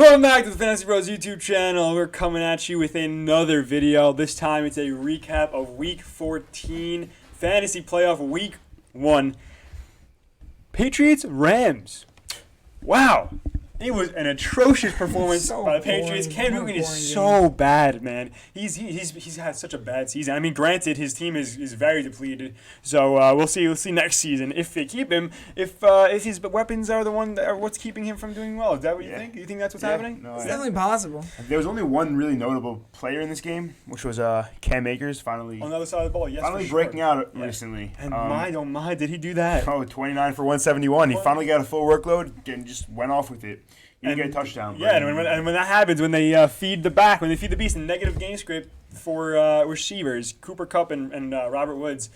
Welcome back to the Fantasy Bros YouTube channel. We're coming at you with another video. This time it's a recap of Week 14 Fantasy Playoff Week 1. Patriots Rams. Wow. It was an atrocious performance by the Patriots. Cam Newton is so bad, man. He's had such a bad season. I mean, granted, his team is very depleted. So we'll see next season if they keep him. If his weapons are the one that are what's keeping him from doing well. Is that what you think? You think that's what's happening? No, it's definitely possible. There was only one really notable player in this game, which was Cam Akers finally on the other side of the ball. Yes, finally breaking out recently. And my, did he do that? 29 for 171. He finally got a full workload and just went off with it. You get a touchdown. Yeah, and when that happens, when they feed the beast in negative game script for receivers, Cooper Kupp and Robert Woods,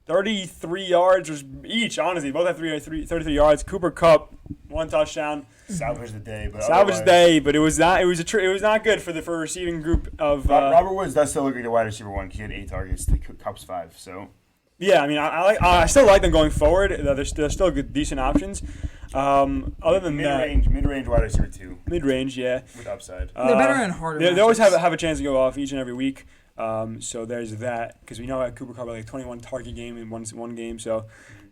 33 yards each. Honestly, both have 33 yards. Cooper Kupp, 1 touchdown. Salvaged the day, but it was not good for the receiving group of. Robert Woods does still look like a wide receiver 1. He had 8 targets to Kupp's 5. So. Yeah, I mean, I still like them going forward. They're still good, decent options. Other than mid-range wide receiver 2. Mid-range, yeah. With upside. They're better and harder. They always have a chance to go off each and every week. So there's that, because we know that Cooper Kupp had like 21 target game in one game. So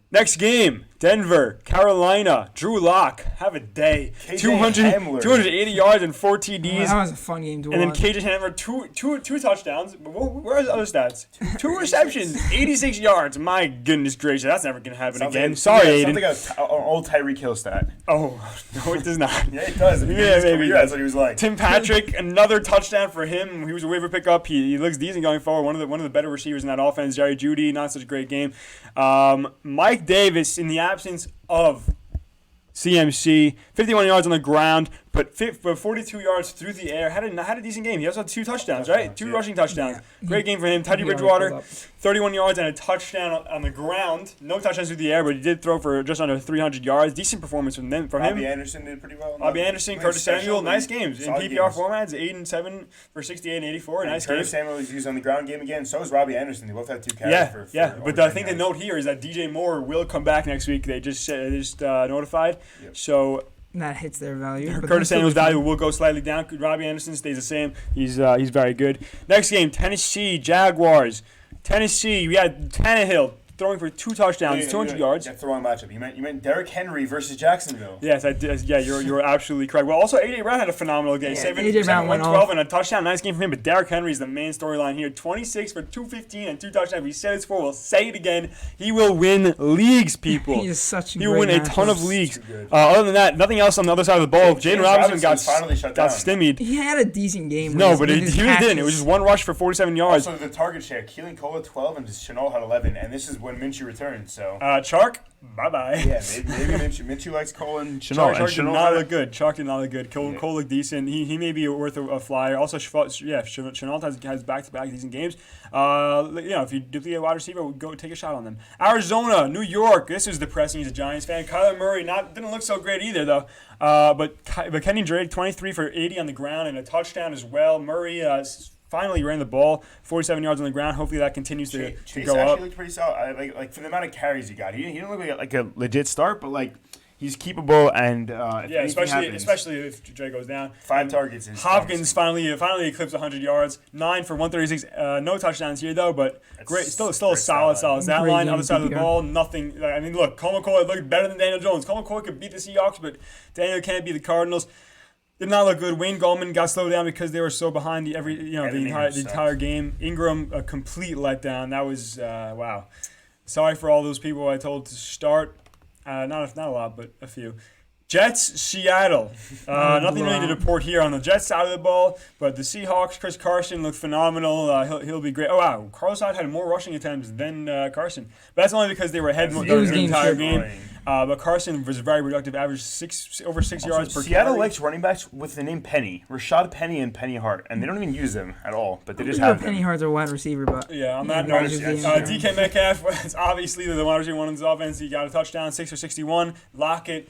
next game, Denver, Carolina, Drew Lock, have a day. 280 yards and 4 TDs. That was a fun game to watch. And then KJ Hamler, two touchdowns. Where are the other stats? 2 receptions, 86 yards. My goodness gracious, that's never going to happen again. Sorry, Aiden. Sounds like an old Tyreek Hill stat. Oh, no, it does not. Yeah, it does. Yeah, maybe. That's what he was like. Tim Patrick, another touchdown for him. He was a waiver pickup. He looks decent going forward. One of the better receivers in that offense. Jerry Jeudy, not such a great game. Mike Davis, in the absence of CMC, 51 yards on the ground, but 42 yards through the air. Had a decent game. He also had 2 touchdowns, right? 2 rushing touchdowns. Yeah. Great game for him. Teddy Bridgewater, 31 yards and a touchdown on the ground. No touchdowns through the air, but he did throw for just under 300 yards. Decent performance from him. Robbie Anderson did pretty well. Robbie Anderson, Curtis Samuel, nice games. In PPR formats, 8 and 7 for 68 and 84. Nice Curtis Samuel was used on the ground game again. So is Robbie Anderson. They both had 2 catches. But the thing to note here is that DJ Moore will come back next week. They just notified. Yep. So that hits their value. Curtis Samuel's value will go slightly down. Robbie Anderson stays the same. He's very good. Next game, Tennessee Jaguars. Tennessee, we had Tannehill throwing for 2 touchdowns, 200 yards. That's the wrong matchup. You meant Derrick Henry versus Jacksonville. Yes, I did. Yeah, you're absolutely correct. Well, also A.J. Brown had a phenomenal game. 112 and a touchdown. Nice game for him. But Derrick Henry is the main storyline here. 26 for 215 and 2 touchdowns. We said it's for. We'll say it again. He will win leagues, people. He is such a He will win a ton of leagues. Other than that, nothing else on the other side of the ball. Jaden Robinson got stymied. He had a decent game. No, but he really didn't. It was just 1 rush for 47 yards. Also, the target share. Keelan Cole had 12 and Chenault had 11. And this is when Minshew returned. So Chark, bye-bye. Yeah, maybe Minshew likes Cole and Chenault. Chark did not look good. Chark did not look good. Cole looked decent. He may be worth a flyer. Also, Chenault has back-to-back decent games. If you deplete a wide receiver, go take a shot on them. Arizona, New York. This is depressing as a Giants fan. Kyler Murray didn't look so great either, though. But Kenny Drake, 23 for 80 on the ground and a touchdown as well. Murray finally ran the ball, 47 yards on the ground. Hopefully that continues to go up. Chase looked pretty solid. Like for the amount of carries he got, he didn't look like a legit start, but like he's keepable and especially if Dre goes down. 5 targets. Hopkins finally eclipsed 100 yards, 9 for 136. No touchdowns here though, but great. Still a solid stat line. Other side of the ball, nothing. I mean, look, Coleman Cole looked better than Daniel Jones. Coleman Cole could beat the Seahawks, but Daniel can't beat the Cardinals. Did not look good. Wayne Gallman got slowed down because they were so behind the entire game. Ingram, a complete letdown. That was wow. Sorry for all those people I told to start. Not a lot, but a few. Jets, Seattle. Nothing really to report here on the Jets side of the ball, but the Seahawks, Chris Carson looked phenomenal. He'll be great. Oh, wow. Carlos Hyde had more rushing attempts than Carson. But that's only because they were ahead the entire game. But Carson was very productive, averaged over 6 yards per carry. Seattle likes running backs with the name Penny. Rashad Penny and Penny Hart. And they don't even use them at all, but they just have them. Penny Hart's a wide receiver, but... Yeah, on that note, DK Metcalf was obviously the wide receiver one in this offense. He got a touchdown, 6 for 61. Lockett,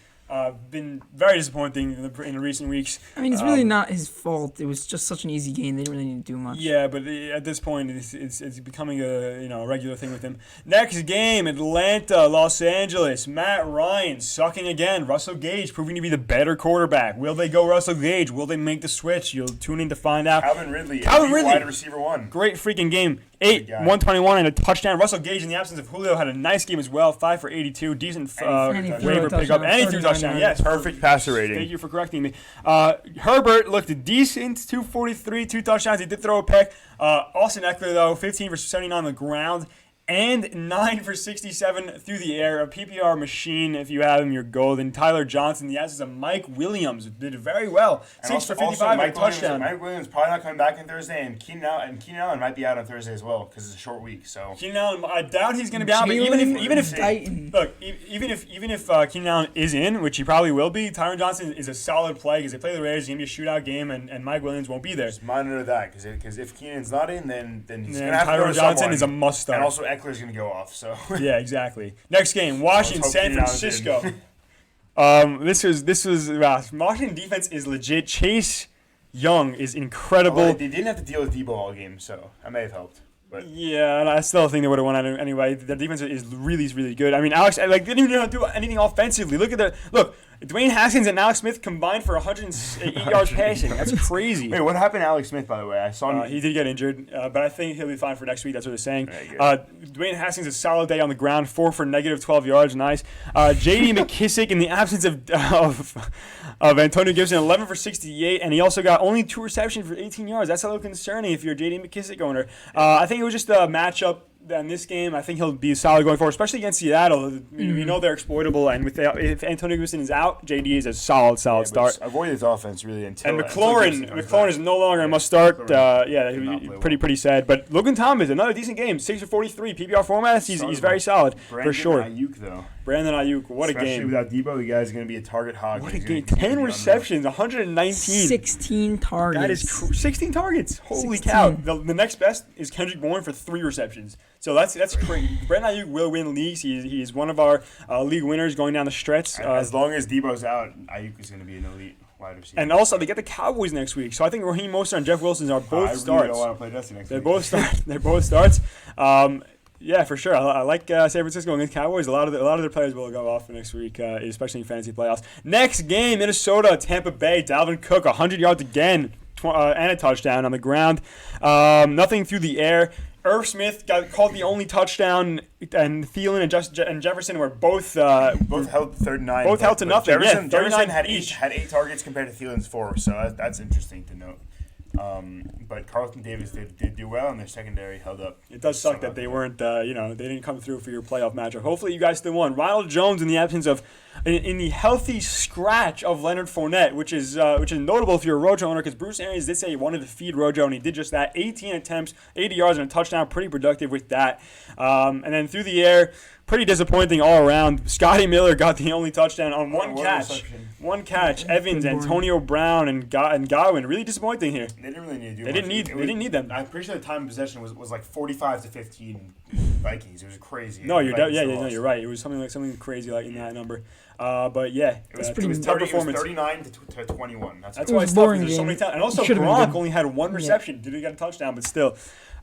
been very disappointing in the recent weeks. I mean, it's really not his fault. It was just such an easy game. They didn't really need to do much. Yeah, but at this point, it's becoming a regular thing with him. Next game, Atlanta, Los Angeles. Matt Ryan sucking again. Russell Gage proving to be the better quarterback. Will they go Russell Gage? Will they make the switch? You'll tune in to find out. Calvin Ridley, wide receiver 1. Great freaking game. 121 and a touchdown. Russell Gage, in the absence of Julio, had a nice game as well. 5 for 82. Decent waiver pickup. And he threw a touchdown. Yes, perfect passer rating. Thank you for correcting me. Herbert looked decent. 243, 2 touchdowns. He did throw a pick. Austin Eckler, though, 15 for 79 on the ground. And 9 for 67 through the air. A PPR machine. If you have him, you're golden. Tyler Johnson, the absence of Mike Williams, did very well. 6 for 55 and a touchdown. Mike Williams probably not coming back on Thursday, and Keenan Allen might be out on Thursday as well because it's a short week. So Keenan Allen, I doubt he's going to be out. But even if Keenan Allen is in, which he probably will be, Tyron Johnson is a solid play because they play the Raiders. It's going to be a shootout game, and Mike Williams won't be there. Just monitor that because if Keenan's not in, then he's going to have to go to Tyron Johnson someone. Is a must start. And also Eckler's going to go off. So yeah, exactly. Next game, Washington, San Francisco. This was Washington defense is legit. Chase Young is incredible. Although they didn't have to deal with Debo all game, so that may have helped. But yeah, and I still think they would have won anyway. Their defense is really good. I mean, Alex they didn't even know how to do anything offensively. Look. Dwayne Haskins and Alex Smith combined for 108 yards passing. That's crazy. Wait, what happened to Alex Smith, by the way? I saw him. He did get injured, but I think he'll be fine for next week. That's what they're saying. Dwayne Haskins, a solid day on the ground, 4 for negative 12 yards. Nice. J.D. McKissick, in the absence of Antonio Gibson, 11 for 68, and he also got only 2 receptions for 18 yards. That's a little concerning if you're a J.D. McKissick owner. I think it was just a matchup. In this game, I think he'll be solid going forward, especially against Seattle. We know they're exploitable, and if Antonio Gibson is out, JD is a solid start. Avoid his offense really until. And McLaurin is no longer a must start. Pretty sad. But Logan Thomas, another decent game, 6 for 43 PPR format. He's very solid for sure. Brandon Ayuk, what a game! Especially without Debo, the guy's going to be a target hog. What a game! 10 receptions, 119, 16 targets. That is 16 targets. Holy 16. Cow! The next best is Kendrick Bourne for 3 receptions. So that's great. Brandon Ayuk will win leagues. He's one of our league winners going down the stretch. As long as Debo's out, Ayuk is going to be an elite wide receiver. And also, they get the Cowboys next week. So I think Raheem Mostert and Jeff Wilson are both starts. I really don't want to play Dusty next week. They're both starts. Yeah, for sure. I like San Francisco against Cowboys. A lot of their players will go off for next week, especially in fantasy playoffs. Next game, Minnesota, Tampa Bay. Dalvin Cook, 100 yards again, and a touchdown on the ground. Nothing through the air. Irv Smith called the only touchdown, and Thielen and Jefferson were both held 39. Both held to nothing. Jefferson had 8 targets compared to Thielen's 4, so that's interesting to note. But Carlton Davis did do well, and their secondary held up. It does suck that they weren't, they didn't come through for your playoff matchup. Hopefully, you guys still won. Ronald Jones, in the absence of, in the healthy scratch of Leonard Fournette, which is notable if you're a Rojo owner, because Bruce Arians did say he wanted to feed Rojo, and he did just that. 18 attempts, 80 yards, and a touchdown. Pretty productive with that. And then through the air, pretty disappointing all around. Scotty Miller got the only touchdown on one catch. One catch. Evans, Antonio Brown, and Godwin. Really disappointing here. They didn't really need to do much. They didn't need them. I'm pretty sure the time of possession was like 45 to 15 Vikings. It was crazy. No, you're right. It was something crazy like in that number. But yeah, it was pretty tough performance. It was 39 to 21. That's why it's tough. There's so many times. And also Gronk only had 1 reception. Didn't get a touchdown, but still.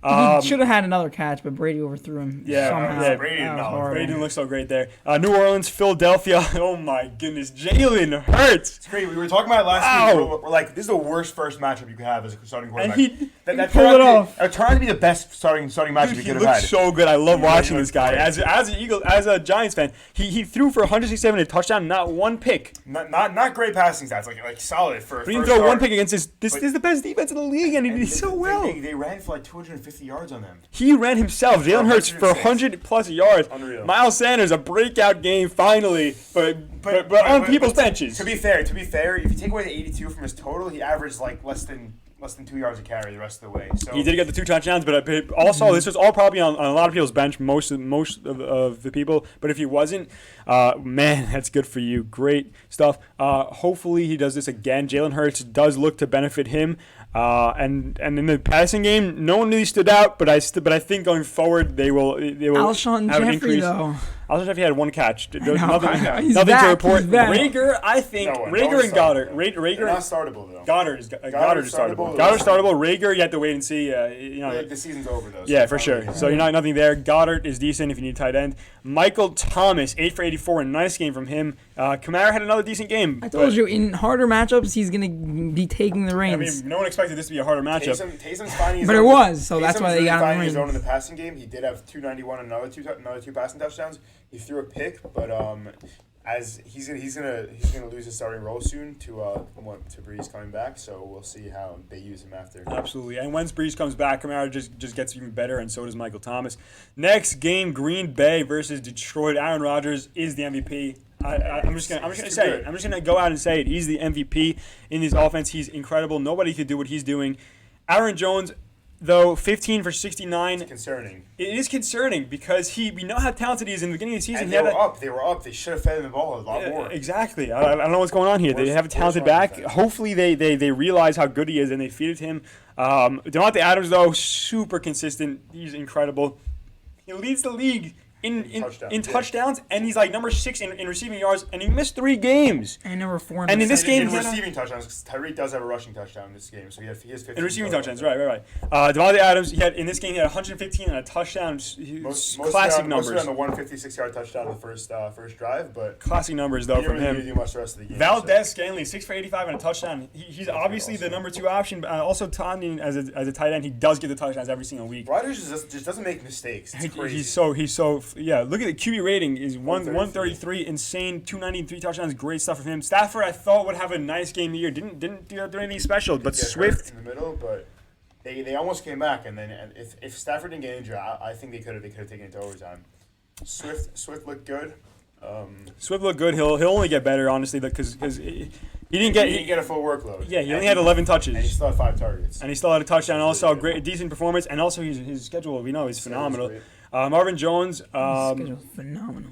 He should have had another catch, but Brady overthrew him somehow. Brady didn't look so great there. New Orleans, Philadelphia. Oh, my goodness. Jalen Hurts. It's crazy. We were talking about it last week. We're like, this is the worst first matchup you could have as a starting quarterback. And he pulled it off. It turned out to be the best starting matchup you could have had. He looked so good. I love watching this guy. As a Giants fan, he threw for 167 and a touchdown, not 1 pick. Not great passing stats, like solid for But he didn't throw 1 pick against this is the best defense in the league, and he did so well. They ran for like 250 yards on them. He ran himself. Jalen Hurts for 100-plus yards. Unreal. Miles Sanders, a breakout game finally, but on people's benches. To be fair, if you take away the 82 from his total, he averaged like less than 2 yards a carry the rest of the way. So he did get the 2 touchdowns, but also this was all probably on a lot of people's bench, most of the people. But if he wasn't, man, that's good for you. Great stuff. Hopefully he does this again. Jalen Hurts does look to benefit him. And in the passing game, no one really stood out, but I think going forward they will Alshon have Jeffrey, an increase. though. Also, if he had one catch. know. Nothing He's to back, report. he's back. Rager, I think. No Rager and Goddard. They're Rager not startable though. Goddard is startable. startable. Goddard startable. Rager, you have to wait and see. The season's over though. Yeah, for sure. So you're not nothing there. Goddard is decent if you need a tight end. Michael Thomas, 8 for 84, a nice game from him. Kamara had another decent game. I told you, in harder matchups, he's going to be taking the I reins. mean, no one expected this to be a harder matchup. Taysom's finding his But it own. was, so that's Taysom's why they really got him finding his in. own in the passing game. He did have 291 and another two passing touchdowns. He threw a pick, but as he's gonna lose his starting role soon to Breeze coming back. So we'll see how they use him after. Absolutely. And once Breeze comes back, Kamara just gets even better, and so does Michael Thomas. Next game, Green Bay versus Detroit. Aaron Rodgers is the MVP. I'm just gonna say it. I'm just gonna go out and say it. He's the MVP in this offense. He's incredible. Nobody could do what he's doing. Aaron Jones, though, 15 for 69. It's concerning. It is concerning because we know how talented he is in the beginning of the season. And they were up. They should have fed him the ball a lot more. Exactly. I don't know what's going on here. They have a talented back. Hopefully they realize how good he is and they feed it to him. Devontae Adams, though, super consistent. He's incredible. He leads the league in touchdowns, and he's like number 6 in receiving yards, and he missed 3 games. And number 4 in this game, in receiving touchdowns, because Tyreek does have a rushing touchdown in this game, so he has 15 in receiving touchdowns. Right. Devontae Adams, in this game he had 115 and a touchdown. Classic numbers. Mostly on the 156-yard touchdown on the first drive, but classic numbers though from him. He didn't do much the rest of the game. Valdez Scantling, 6 for 85 and a touchdown. He's obviously the number 2 option, but also Tanyan as a tight end, he does get the touchdowns every single week. Rodgers just doesn't make mistakes. It's crazy. He's so look at the QB rating is 133, insane, 293 touchdowns, great stuff from him. Stafford I thought would have a nice game here. Didn't do anything special, but Swift in the middle, but they almost came back, and then if Stafford didn't get injured, I think they could have taken it to overtime. Swift looked good. Swift looked good. He'll only get better, honestly, because he didn't get a full workload. Yeah, he only had 11 touches. And he still had 5 targets. And he still had a touchdown. Also, decent performance, and also his schedule we know is phenomenal. Marvin Jones, phenomenal.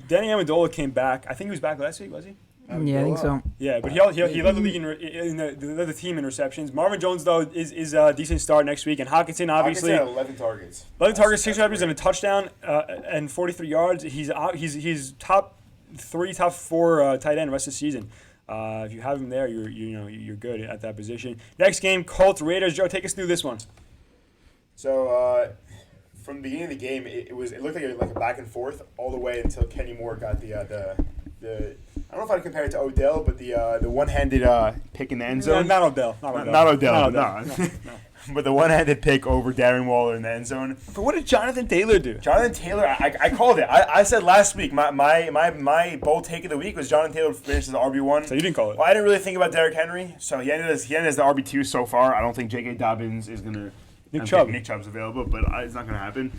Danny Amendola came back. I think he was back last week, was he? Yeah, I think so. Yeah, but he led the league led the team in receptions. Marvin Jones though is a decent start next week, and Hockenson obviously had 11 targets. 11 targets, 6 receptions, and a touchdown, and 43 yards. He's top 3, top 4 tight end the rest of the season. If you have him there, you're good at that position. Next game, Colts Raiders. Joe, take us through this one. So from the beginning of the game, it looked like a back and forth all the way until Kenny Moore got the I don't know if I'd compare it to Odell, but the one-handed pick in the end zone. Not Odell. No. But the one-handed pick over Darren Waller in the end zone. But what did Jonathan Taylor do? Jonathan Taylor, I called it. I said last week my bold take of the week was Jonathan Taylor finished as the RB1. So you didn't call it. Well, I didn't really think about Derrick Henry, so he ended as the RB2 so far. I don't think J.K. Dobbins is gonna. Nick Chubb's available, but it's not going to happen.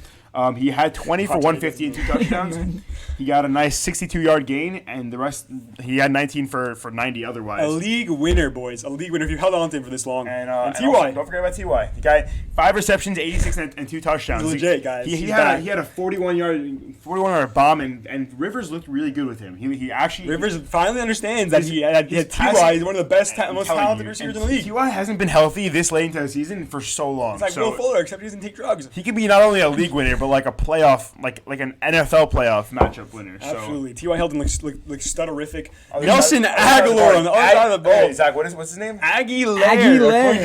He had 20 for 150 and 2 touchdowns. He got a nice 62-yard gain, and the rest he had 19 for 90 otherwise. A league winner, boys. A league winner if you held on to him for this long. And T.Y. Also, don't forget about T.Y. The guy, 5 receptions, 86 and 2 touchdowns. He's legit, guys. He had a 41-yard bomb, and Rivers looked really good with him. He actually Rivers finally understands that T.Y. is one of the best, most talented receivers in the league. T.Y. hasn't been healthy this late into the season for so long. It's like Will Fuller, except he doesn't take drugs. He could be not only a league winner, but like a playoff, like an NFL playoff matchup winner. Absolutely. T.Y. Hilton looks stutterific. Nelson Aguilar on the other side of the ball. Hey, Zach, what's his name? Aguilar.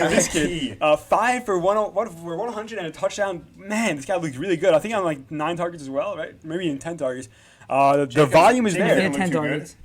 This kid. 5 for 100 and a touchdown. Man, this guy looks really good. I think on like 9 targets as well, right? Maybe even 10 targets. The volume is there. Yeah, 10 targets.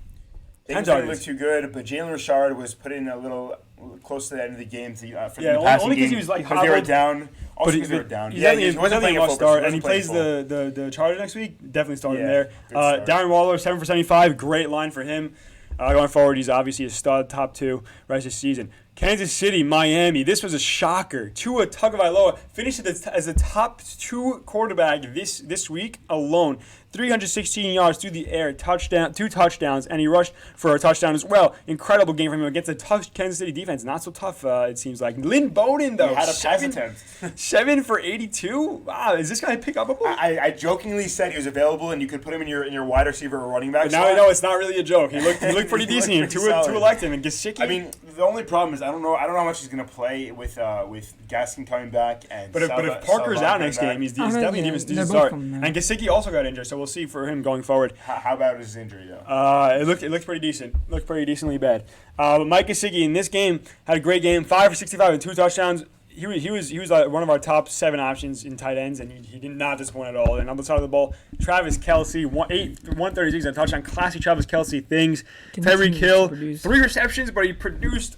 They didn't look too good, but Jalen Richard was put in a little close to the end of the game for the passing only because game. he was like because they were down. Also because they were down. He wasn't playing a start, and he plays the Chargers next week. Definitely start him there. Darren Waller, 7 for 75, great line for him. Going forward, he's obviously a stud, top 2 rest of the season. Kansas City, Miami. This was a shocker. Tua Tagovailoa finished as the top 2 quarterback this week alone. 316 yards through the air, 2 touchdowns, and he rushed for a touchdown as well. Incredible game from him against a tough Kansas City defense. Not so tough, it seems like. Lynn Bowden, though, he had a pass attempt. 7 for 82. Wow, is this guy pick up? I jokingly said he was available, and you could put him in your wide receiver or running back. But now I know it's not really a joke. He looked pretty decent here. Tua liked him, and Gesicki. I mean, the only problem is I don't know how much he's gonna play with Gaskin coming back and. But if Parker's out next game, he's definitely a decent start. And Gesicki also got injured, so we'll see for him going forward. How bad was his injury though? It looked pretty decent. Looked pretty decently bad. But Mike Gesicki in this game had a great game. 5 for 65 and 2 touchdowns. He was one of our top 7 options in tight ends, and he did not disappoint at all. And on the side of the ball, Travis Kelce, 136 and a touchdown. Classic Travis Kelce things. Tyreek Hill, 3 receptions, but he produced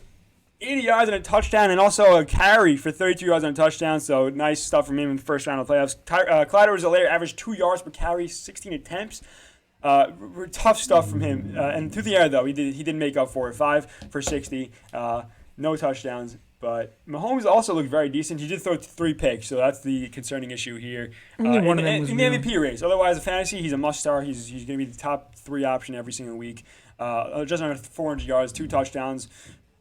80 yards and a touchdown, and also a carry for 32 yards and a touchdown. So nice stuff from him in the first round of playoffs. Clyde Edwards-Helaire averaged 2 yards per carry, 16 attempts. Tough stuff from him. And through the air, though, he did make up for it. 5 for 60, no touchdowns. But Mahomes also looked very decent. He did throw 3 picks, so that's the concerning issue here. Only one of them was in the MVP race. Otherwise, the fantasy, he's a must-start. He's going to be the top 3 option every single week. Just under 400 yards, 2 touchdowns.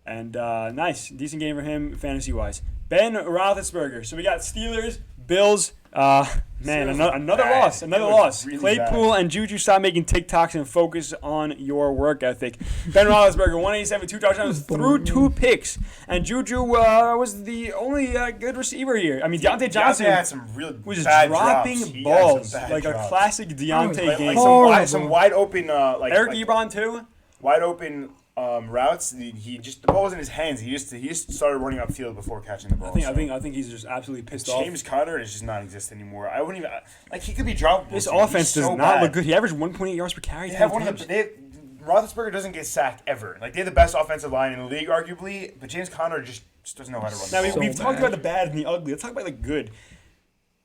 And nice. Decent game for him fantasy-wise. Ben Roethlisberger. So we got Steelers, Bills. Another loss. Really Claypool bad. and Juju stop making TikToks and focus on your work ethic. Ben Roethlisberger, 187, 2 touchdowns, threw 2 picks. And Juju was the only good receiver here. I mean, Deontay Johnson had some real was just bad dropping drops. balls. Like Like a classic Deontay game. some wide open Eric Ebron, too. wide open routes. The ball was in his hands. He just started running upfield before catching the ball. I think he's just absolutely pissed off. James Conner is just not exist anymore. I wouldn't even he could be dropped. This offense does not look good. He averaged 1.8 yards per carry. They have Roethlisberger doesn't get sacked ever. Like, they have the best offensive line in the league, arguably, but James Conner just doesn't know how to run the ball. Now, we've talked about the bad and the ugly. Let's talk about the good.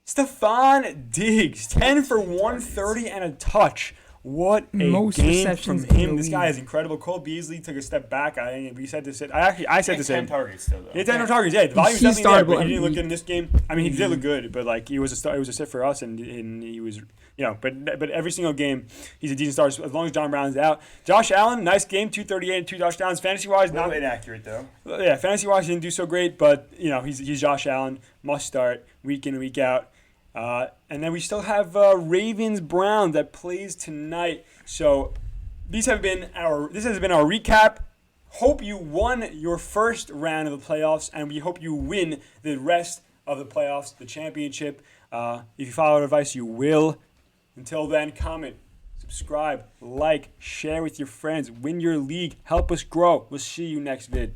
Stephon Diggs, 10 for 130 and a touch. What a game from him. This guy is incredible. Cole Beasley took a step back. I said the same. I said the same. 10 targets still, though. He had 10 targets, yeah. The volume's definitely there, but he didn't look good in this game. I mean, he did look good, but like he was a start. It was a sit for us, and he was, but every single game, he's a decent starter as long as John Brown's out. Josh Allen, nice game, 238 and 2 touchdowns. Fantasy-wise, not inaccurate, though. Yeah, fantasy-wise, he didn't do so great, but he's Josh Allen, must start week in and week out. And then we still have Ravens-Browns that plays tonight. So this has been our recap. Hope you won your first round of the playoffs, and we hope you win the rest of the playoffs, the championship. If you follow our advice, you will. Until then, comment, subscribe, like, share with your friends, win your league, help us grow. We'll see you next vid.